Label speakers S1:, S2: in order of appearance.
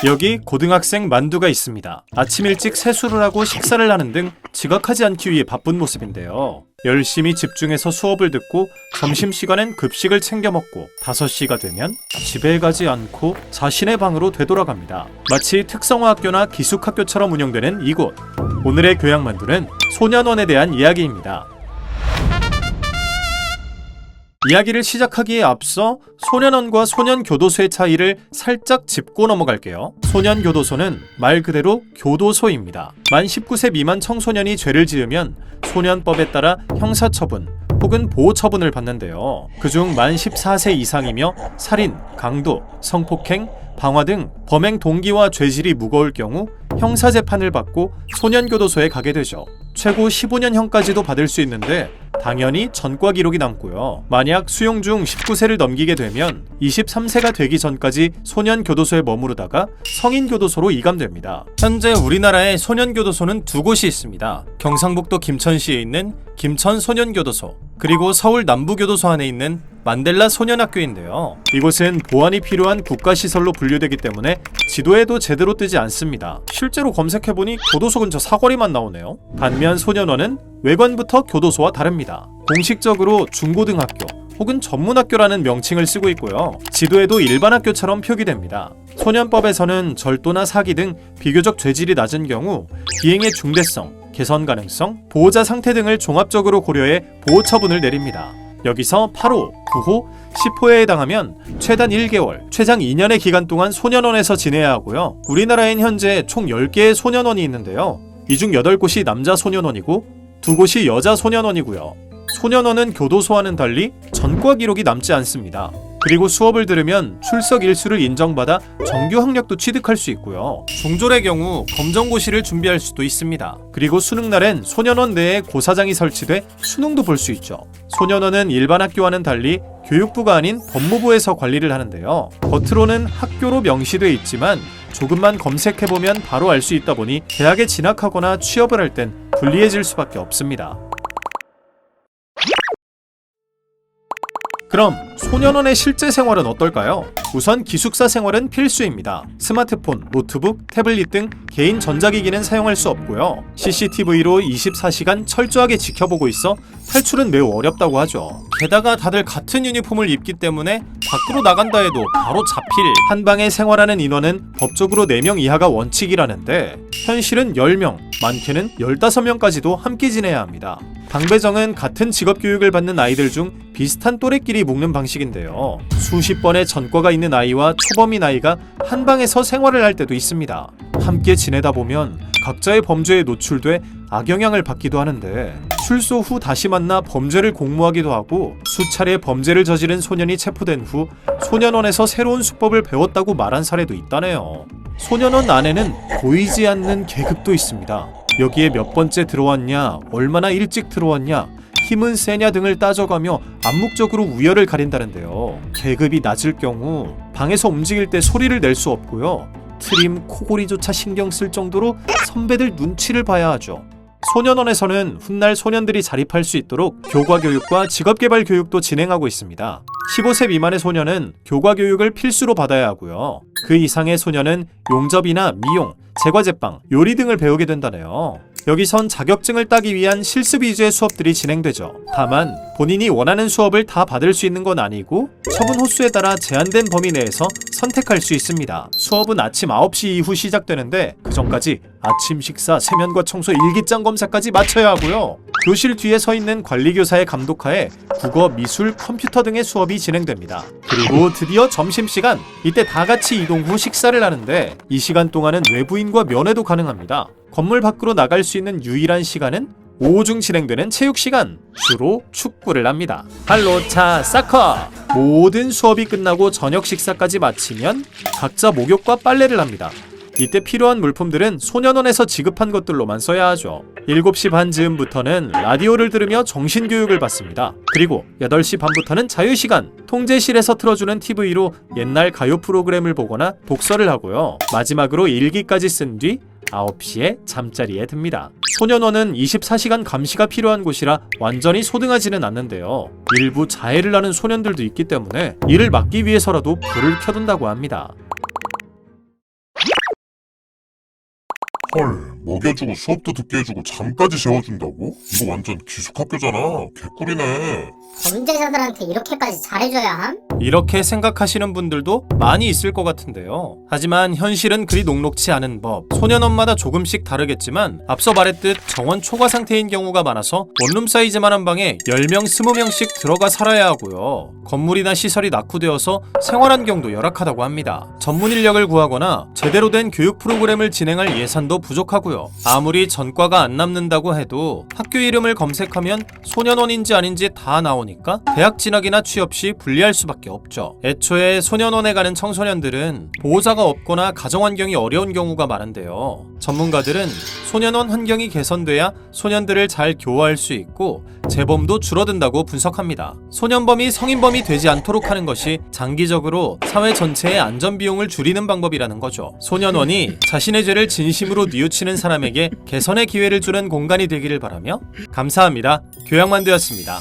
S1: 여기 고등학생 만두가 있습니다. 아침 일찍 세수를 하고 식사를 하는 등 지각하지 않기 위해 바쁜 모습인데요. 열심히 집중해서 수업을 듣고 점심시간엔 급식을 챙겨 먹고 5시가 되면 집에 가지 않고 자신의 방으로 되돌아갑니다. 마치 특성화학교나 기숙학교처럼 운영되는 이곳. 오늘의 교양만두는 소년원에 대한 이야기입니다. 이야기를 시작하기에 앞서 소년원과 소년교도소의 차이를 살짝 짚고 넘어갈게요. 소년교도소는 말 그대로 교도소입니다. 만 19세 미만 청소년이 죄를 지으면 소년법에 따라 형사처분 혹은 보호처분을 받는데요. 그중 만 14세 이상이며 살인, 강도, 성폭행, 방화 등 범행 동기와 죄질이 무거울 경우 형사재판을 받고 소년교도소에 가게 되죠. 최고 15년형까지도 받을 수 있는데 당연히 전과 기록이 남고요. 만약 수용 중 19세를 넘기게 되면 23세가 되기 전까지 소년교도소에 머무르다가 성인교도소로 이감됩니다. 현재 우리나라에 소년교도소는 2곳이 있습니다. 경상북도 김천시에 있는 김천소년교도소, 그리고 서울 남부교도소 안에 있는 만델라 소년학교인데요. 이곳은 보안이 필요한 국가시설로 분류되기 때문에 지도에도 제대로 뜨지 않습니다. 실제로 검색해보니 교도소 근처 사거리만 나오네요. 반면 소년원은 외관부터 교도소와 다릅니다. 공식적으로 중고등학교 혹은 전문학교라는 명칭을 쓰고 있고요. 지도에도 일반 학교처럼 표기됩니다. 소년법에서는 절도나 사기 등 비교적 죄질이 낮은 경우 비행의 중대성, 개선 가능성, 보호자 상태 등을 종합적으로 고려해 보호처분을 내립니다. 여기서 8호, 9호, 10호에 해당하면 최단 1개월, 최장 2년의 기간 동안 소년원에서 지내야 하고요. 우리나라엔 현재 총 10개의 소년원이 있는데요. 이 중 8곳이 남자 소년원이고 2곳이 여자 소년원이고요. 소년원은 교도소와는 달리 전과 기록이 남지 않습니다. 그리고 수업을 들으면 출석 일수를 인정받아 정규 학력도 취득할 수 있고요. 중졸의 경우 검정고시를 준비할 수도 있습니다. 그리고 수능날엔 소년원 내에 고사장이 설치돼 수능도 볼 수 있죠. 소년원은 일반 학교와는 달리 교육부가 아닌 법무부에서 관리를 하는데요. 겉으로는 학교로 명시돼 있지만 조금만 검색해보면 바로 알 수 있다 보니 대학에 진학하거나 취업을 할 땐 불리해질 수밖에 없습니다. 그럼 소년원의 실제 생활은 어떨까요? 우선 기숙사 생활은 필수입니다. 스마트폰, 노트북, 태블릿 등 개인 전자기기는 사용할 수 없고요. CCTV로 24시간 철저하게 지켜보고 있어 탈출은 매우 어렵다고 하죠. 게다가 다들 같은 유니폼을 입기 때문에 밖으로 나간다 해도 바로 잡힐. 한 방에 생활하는 인원은 법적으로 4명 이하가 원칙이라는데 현실은 10명, 많게는 15명까지도 함께 지내야 합니다. 방배정은 같은 직업교육을 받는 아이들 중 비슷한 또래끼리 묶는 방식인데요. 수십 번의 전과가 있는 아이와 초범인 아이가 한 방에서 생활을 할 때도 있습니다. 함께 지내다 보면 각자의 범죄에 노출돼 악영향을 받기도 하는데 출소 후 다시 만나 범죄를 공모하기도 하고 수차례 범죄를 저지른 소년이 체포된 후 소년원에서 새로운 수법을 배웠다고 말한 사례도 있다네요. 소년원 안에는 보이지 않는 계급도 있습니다. 여기에 몇 번째 들어왔냐, 얼마나 일찍 들어왔냐, 힘은 세냐 등을 따져가며 암묵적으로 우열을 가린다는데요. 계급이 낮을 경우 방에서 움직일 때 소리를 낼 수 없고요. 트림, 코골이조차 신경 쓸 정도로 선배들 눈치를 봐야 하죠. 소년원에서는 훗날 소년들이 자립할 수 있도록 교과교육과 직업개발 교육도 진행하고 있습니다. 15세 미만의 소년은 교과교육을 필수로 받아야 하고요. 그 이상의 소년은 용접이나 미용, 제과제빵, 요리 등을 배우게 된다네요. 여기선 자격증을 따기 위한 실습 위주의 수업들이 진행되죠. 다만 본인이 원하는 수업을 다 받을 수 있는 건 아니고 처분 호수에 따라 제한된 범위 내에서 선택할 수 있습니다. 수업은 아침 9시 이후 시작되는데 그 전까지 아침 식사, 세면과 청소, 일기장 검사까지 마쳐야 하고요. 교실 뒤에 서 있는 관리교사의 감독하에 국어, 미술, 컴퓨터 등의 수업이 진행됩니다. 그리고 드디어 점심시간, 이때 다 같이 이동 후 식사를 하는데 이 시간 동안은 외부인과 면회도 가능합니다. 건물 밖으로 나갈 수 있는 유일한 시간은 오후 중 진행되는 체육시간, 주로 축구를 합니다. 발로차, 사커! 모든 수업이 끝나고 저녁 식사까지 마치면 각자 목욕과 빨래를 합니다. 이때 필요한 물품들은 소년원에서 지급한 것들로만 써야 하죠. 7시 반 즈음부터는 라디오를 들으며 정신교육을 받습니다. 그리고 8시 반부터는 자유시간, 통제실에서 틀어주는 TV로 옛날 가요 프로그램을 보거나 독서를 하고요. 마지막으로 일기까지 쓴 뒤 9시에 잠자리에 듭니다. 소년원은 24시간 감시가 필요한 곳이라 완전히 소등하지는 않는데요. 일부 자해를 하는 소년들도 있기 때문에 이를 막기 위해서라도 불을 켜둔다고 합니다.
S2: 헐, 먹여주고 수업도 듣게 해주고 잠까지 재워준다고? 이거 완전 기숙학교잖아. 개꿀이네.
S3: 범죄자들한테 이렇게까지 잘해줘야 함?
S1: 이렇게 생각하시는 분들도 많이 있을 것 같은데요. 하지만 현실은 그리 녹록치 않은 법. 소년원마다 조금씩 다르겠지만 앞서 말했듯 정원 초과 상태인 경우가 많아서 원룸 사이즈만한 방에 10명, 20명씩 들어가 살아야 하고요. 건물이나 시설이 낙후되어서 생활 환경도 열악하다고 합니다. 전문 인력을 구하거나 제대로 된 교육 프로그램을 진행할 예산도 부족하고요. 아무리 전과가 안 남는다고 해도 학교 이름을 검색하면 소년원인지 아닌지 다 나오니까 대학 진학이나 취업 시 불리할 수밖에 없죠. 애초에 소년원에 가는 청소년들은 보호자가 없거나 가정 환경이 어려운 경우가 많은데요. 전문가들은 소년원 환경이 개선돼야 소년들을 잘 교화할 수 있고 재범도 줄어든다고 분석합니다. 소년범이 성인범이 되지 않도록 하는 것이 장기적으로 사회 전체의 안전 비용을 줄이는 방법이라는 거죠. 소년원이 자신의 죄를 진심으로 뉘우치는 사람에게 개선의 기회를 주는 공간이 되기를 바라며 감사합니다. 교양만두였습니다.